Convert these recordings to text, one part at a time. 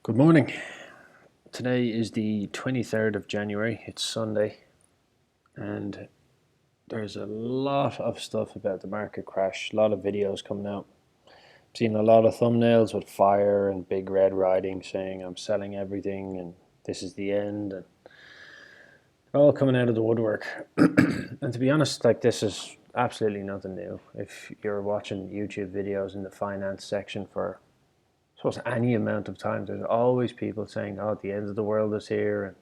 Good morning. Today is the 23rd of January. It's Sunday, and there's a lot of stuff about the market crash. A lot of videos coming out. I've seen a lot of thumbnails with fire and big red writing saying I'm selling everything and this is the end, and they're all coming out of the woodwork. And to be honest, like, this is absolutely nothing new. If you're watching YouTube videos in the finance section for any amount of time, there's always people saying, oh, the end of the world is here.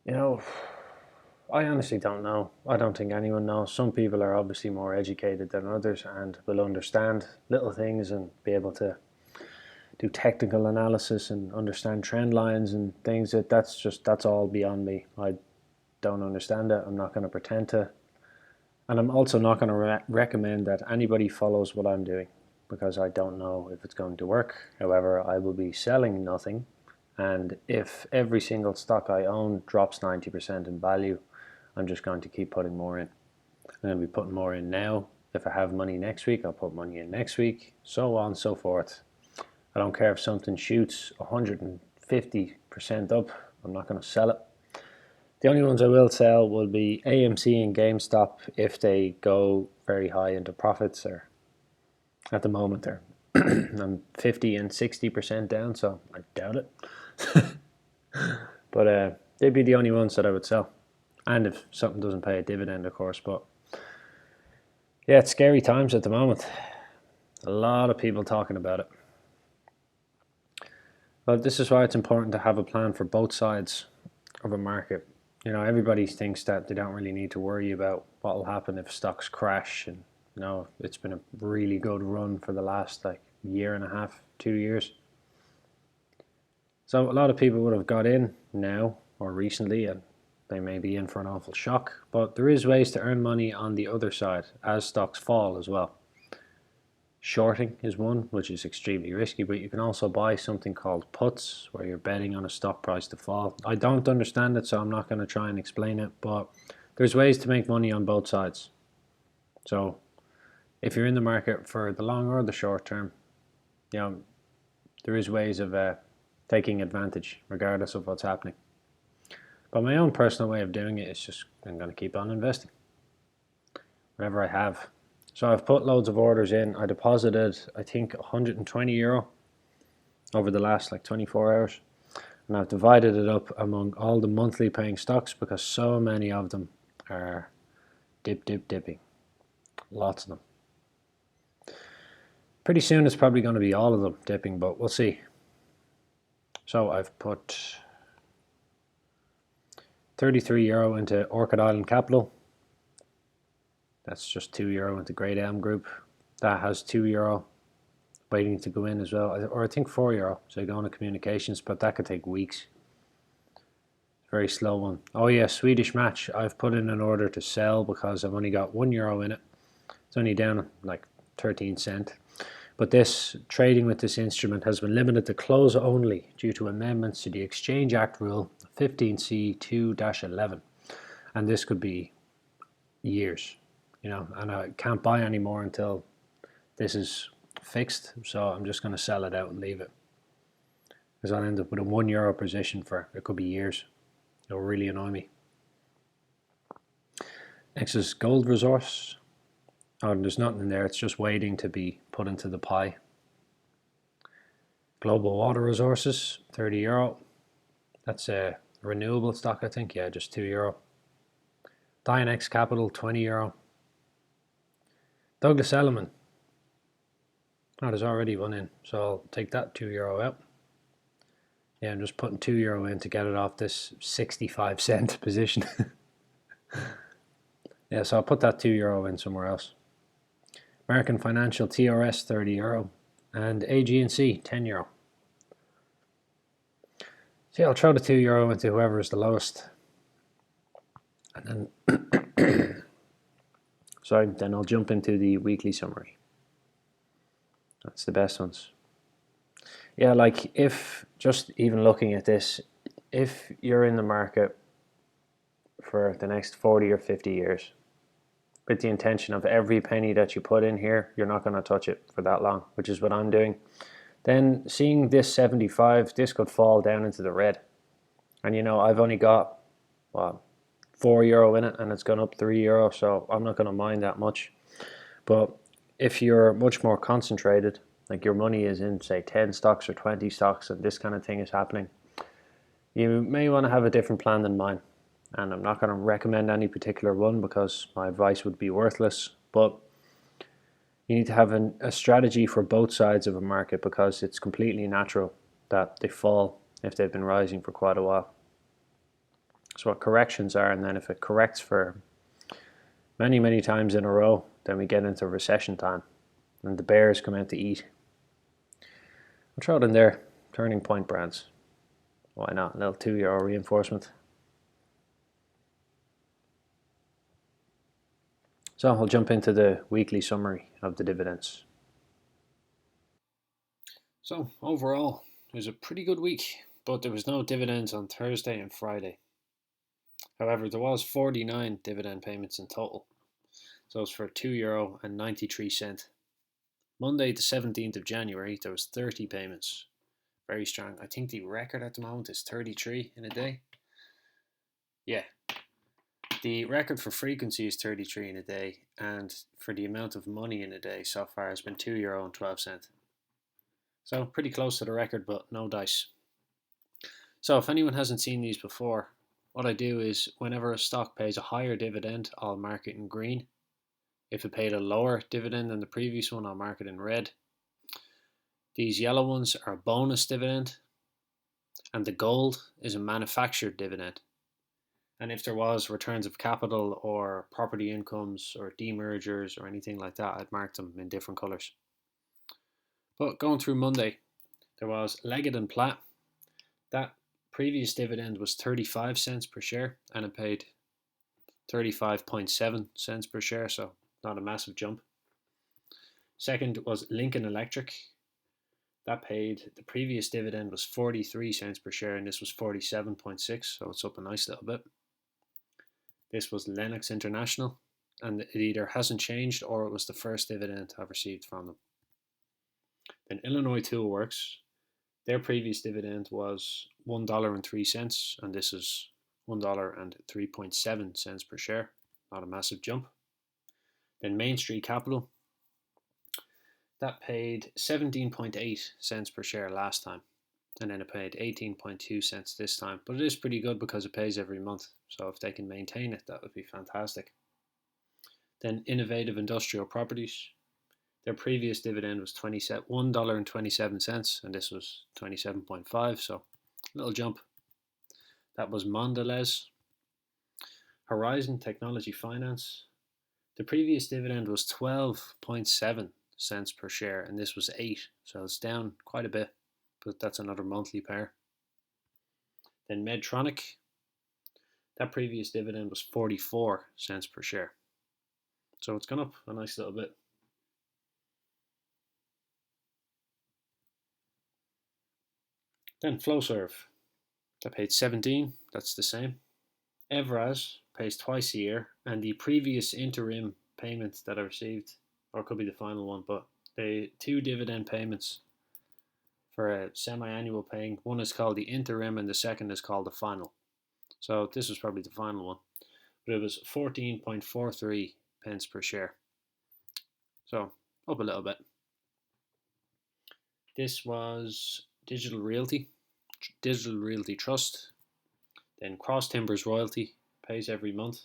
And I honestly don't know. I don't think anyone knows. Some people are obviously more educated than others and will understand little things and be able to do technical analysis and understand trend lines and things. That's all beyond me. I don't understand it. I'm not going to pretend to. And I'm also not going to recommend that anybody follows what I'm doing, because I don't know if it's going to work. However, I will be selling nothing, and if every single stock I own drops 90% in value, I'm just going to keep putting more in. I'm going to be putting more in now. If I have money next week, I'll put money in next week, so on and so forth. I don't care if something shoots 150% up, I'm not going to sell it. The only ones I will sell will be AMC and GameStop if they go very high into profits. Or at the moment they're I'm 50 and 60% down, so I doubt it. But they'd be the only ones that I would sell. And if something doesn't pay a dividend, of course. But yeah, it's scary times at the moment. A lot of people talking about it. But this is why it's important to have a plan for both sides of a market. Everybody thinks that they don't really need to worry about what will happen if stocks crash, and it's been a really good run for the last year and a half, 2 years. So a lot of people would have got in now or recently, and they may be in for an awful shock. But there is ways to earn money on the other side as stocks fall as well. Shorting is one, which is extremely risky, but you can also buy something called puts, where you're betting on a stock price to fall. I don't understand it, so I'm not going to try and explain it, but there's ways to make money on both sides. So if you're in the market for the long or the short term, there is ways of taking advantage regardless of what's happening. But my own personal way of doing it is just, I'm going to keep on investing whatever I have. So I've put loads of orders in. I deposited, I think, €120 over the last 24 hours. And I've divided it up among all the monthly paying stocks because so many of them are dipping. Lots of them. Pretty soon it's probably going to be all of them dipping, but we'll see. So I've put €33 into Orchid Island Capital. That's just €2 into Great Elm Group. That has €2 waiting to go in as well, or I think €4. So go into communications, but that could take weeks. Very slow one. Oh yeah, Swedish Match. I've put in an order to sell because I've only got €1 in it. It's only down 13 cents. But this trading with this instrument has been limited to close only due to amendments to the Exchange Act Rule 15C2-11. And this could be years, and I can't buy anymore until this is fixed. So I'm just going to sell it out and leave it, because I'll end up with a €1 position for, it could be years. It'll really annoy me. Next is Gold Resource. Oh, there's nothing in there. It's just waiting to be put into the pie. Global Water Resources, €30. That's a renewable stock, I think. Yeah, just €2. Dynex Capital, €20. Douglas Elliman. Oh, there's already one in, so I'll take that €2 out. Yeah, I'm just putting €2 in to get it off this 65-cent position. Yeah, so I'll put that €2 in somewhere else. American Financial TRS, €30. And AG&C, €10. See, I'll throw the €2 into whoever is the lowest. And then, then I'll jump into the weekly summary. That's the best ones. Yeah, if, just even looking at this, if you're in the market for the next 40 or 50 years, with the intention of every penny that you put in here, you're not going to touch it for that long, which is what I'm doing. Then seeing this 75, this could fall down into the red. And I've only got, well, €4 in it, and it's gone up €3, so I'm not going to mind that much. But if you're much more concentrated, like your money is in, say, 10 stocks or 20 stocks, and this kind of thing is happening, you may want to have a different plan than mine. And I'm not going to recommend any particular one because my advice would be worthless. But you need to have a strategy for both sides of a market, because it's completely natural that they fall if they've been rising for quite a while. So what corrections are, and then if it corrects for many, many times in a row, then we get into recession time and the bears come out to eat. I'll throw it in there, Turning Point Brands. Why not? A little €2 reinforcement. So I'll jump into the weekly summary of the dividends. So overall, it was a pretty good week, but there was no dividends on Thursday and Friday. However, there was 49 dividend payments in total. So it was for €2.93. Monday the 17th of January, there was 30 payments. Very strong. I think the record at the moment is 33 in a day. Yeah. The record for frequency is 33 in a day, and for the amount of money in a day so far has been €2.12. So pretty close to the record, but no dice. So if anyone hasn't seen these before, what I do is whenever a stock pays a higher dividend, I'll mark it in green. If it paid a lower dividend than the previous one, I'll mark it in red. These yellow ones are bonus dividend, and the gold is a manufactured dividend. And if there was returns of capital or property incomes or demergers or anything like that, I'd mark them in different colours. But going through Monday, there was Leggett and Platt. That previous dividend was 35 cents per share, and it paid 35.7 cents per share, so not a massive jump. Second was Lincoln Electric. That paid, the previous dividend was 43 cents per share, and this was 47.6, so it's up a nice little bit. This was Lennox International, and it either hasn't changed or it was the first dividend I've received from them. Then Illinois Tool Works, their previous dividend was $1.03, and this is $1.03.7 per share, not a massive jump. Then Main Street Capital, that paid 17.8 cents per share last time, and then it paid 18.2 cents this time. But it is pretty good because it pays every month, so if they can maintain it, that would be fantastic. Then Innovative Industrial Properties, their previous dividend was $1.27, and this was 27.5, so a little jump. That was Mondelez. Horizon Technology Finance, the previous dividend was 12.7 cents per share, and this was 8, so it's down quite a bit, but that's another monthly pair. Then Medtronic, that previous dividend was 44 cents per share, so it's gone up a nice little bit. Then Flowserve, that paid 17, that's the same. Evraz pays twice a year, and the previous interim payment that I received, or it could be the final one, but the 2 dividend payments for a semi-annual paying, one is called the interim and the second is called the final. So this was probably the final one, but it was 14.43 pence per share, so up a little bit. This was Digital Realty Trust. Then Cross Timbers Royalty pays every month.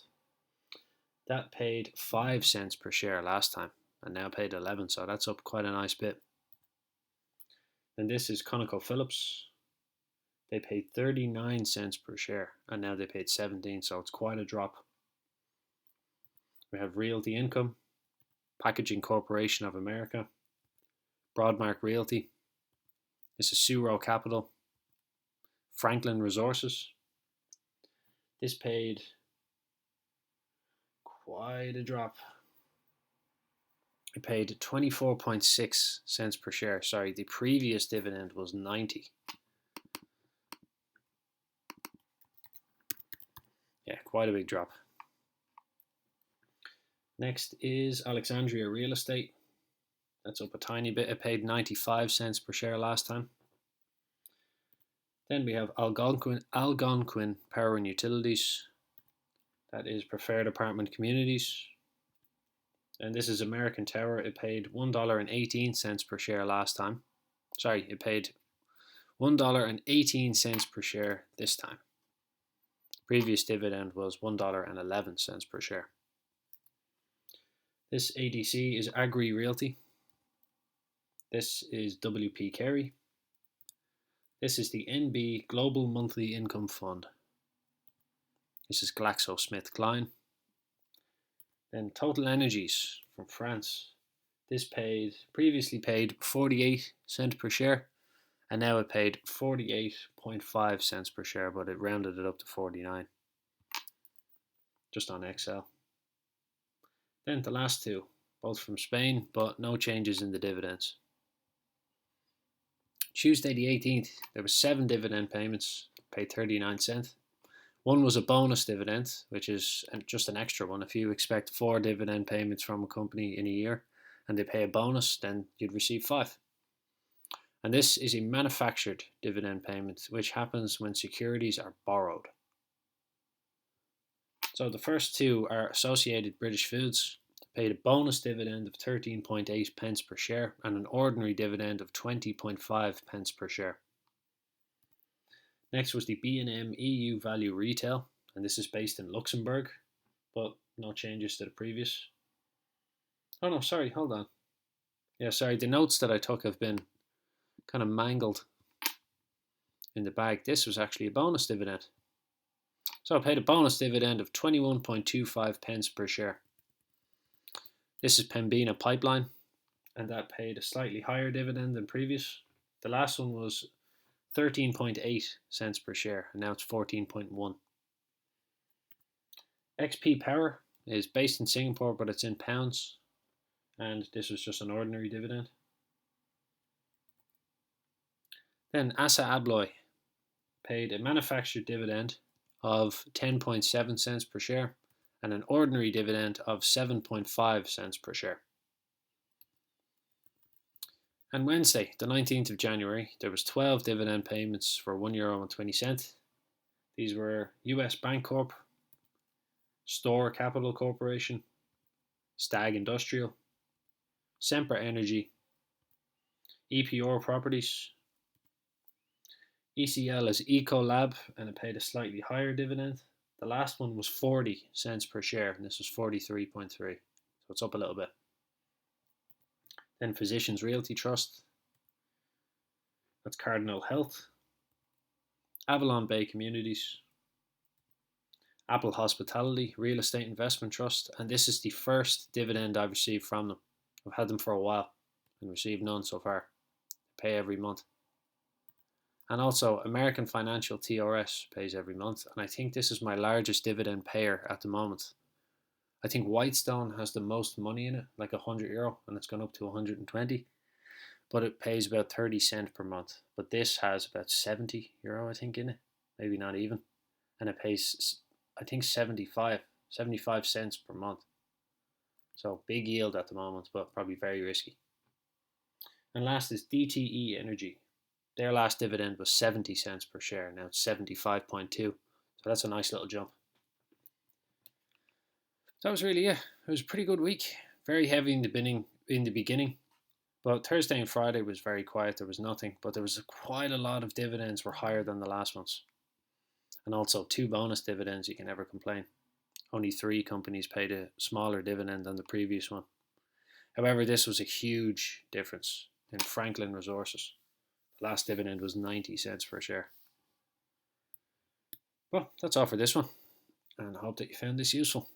That paid 5 cents per share last time, and now paid 11, so that's up quite a nice bit. Then this is ConocoPhillips. They paid 39 cents per share, and now they paid 17, so it's quite a drop. We have Realty Income, Packaging Corporation of America, Broadmark Realty. This is Suro Capital, Franklin Resources. This paid quite a drop. It paid 24.6 cents per share. Sorry, the previous dividend was 90. Yeah, quite a big drop. Next is Alexandria Real Estate. That's up a tiny bit. It paid 95 cents per share last time. Then we have Algonquin Power and Utilities. That is Preferred Apartment Communities. And this is American Tower. It paid $1.18 per share last time. Sorry, it paid $1.18 per share this time. Previous dividend was $1.11 per share. This ADC is Agri Realty. This is WP Carey. This is the NB Global Monthly Income Fund. This is GlaxoSmithKline. Then Total Energies from France. This previously paid 48 cents per share, and now it paid 48.5 cents per share, but it rounded it up to 49, just on Excel. Then the last two, both from Spain, but no changes in the dividends. Tuesday the 18th, there were 7 dividend payments, paid 39 cents. One was a bonus dividend, which is just an extra one. If you expect 4 dividend payments from a company in a year and they pay a bonus, then you'd receive 5. And this is a manufactured dividend payment, which happens when securities are borrowed. So the first two are Associated British Foods, paid a bonus dividend of 13.8 pence per share and an ordinary dividend of 20.5 pence per share. Next was the B&M EU Value Retail, and this is based in Luxembourg, but no changes to the previous. Oh no, sorry, hold on. Yeah, sorry, the notes that I took have been kind of mangled in the bag. This was actually a bonus dividend. So I paid a bonus dividend of 21.25 pence per share. This is Pembina Pipeline, and that paid a slightly higher dividend than previous. The last one was 13.8 cents per share, and now it's 14.1. XP Power is based in Singapore, but it's in pounds, and this was just an ordinary dividend. Then ASAZY paid a manufactured dividend of 10.7 cents per share and an ordinary dividend of 7.5 cents per share. And Wednesday, the 19th of January, there was 12 dividend payments for €1.20. These were US Bancorp, STOR Capital Corporation, STAG Industrial, Semper Energy, EPR Properties. ECL is Ecolab, and it paid a slightly higher dividend. The last one was 40 cents per share, and this was 43.3, so it's up a little bit. Then Physicians Realty Trust, that's Cardinal Health, Avalon Bay Communities, Apple Hospitality Real Estate Investment Trust, and this is the first dividend I've received from them. I've had them for a while and received none so far. They pay every month. And also American Financial TRS pays every month, and I think this is my largest dividend payer at the moment. I think Whitestone has the most money in it, like €100, and it's gone up to 120, but it pays about 30 cents per month. But this has about €70, I think, in it, maybe not even, and it pays, I think, 75 cents per month. So big yield at the moment, but probably very risky. And last is DTE Energy. Their last dividend was 70 cents per share. Now it's 75.2. So that's a nice little jump. That was really it. It was a pretty good week. Very heavy in the beginning. But Thursday and Friday was very quiet. There was nothing. But there was quite a lot of dividends were higher than the last ones. And also 2 bonus dividends. You can never complain. Only 3 companies paid a smaller dividend than the previous one. However, this was a huge difference in Franklin Resources. Last dividend was 90 cents per share. Well, that's all for this one, and I hope that you found this useful.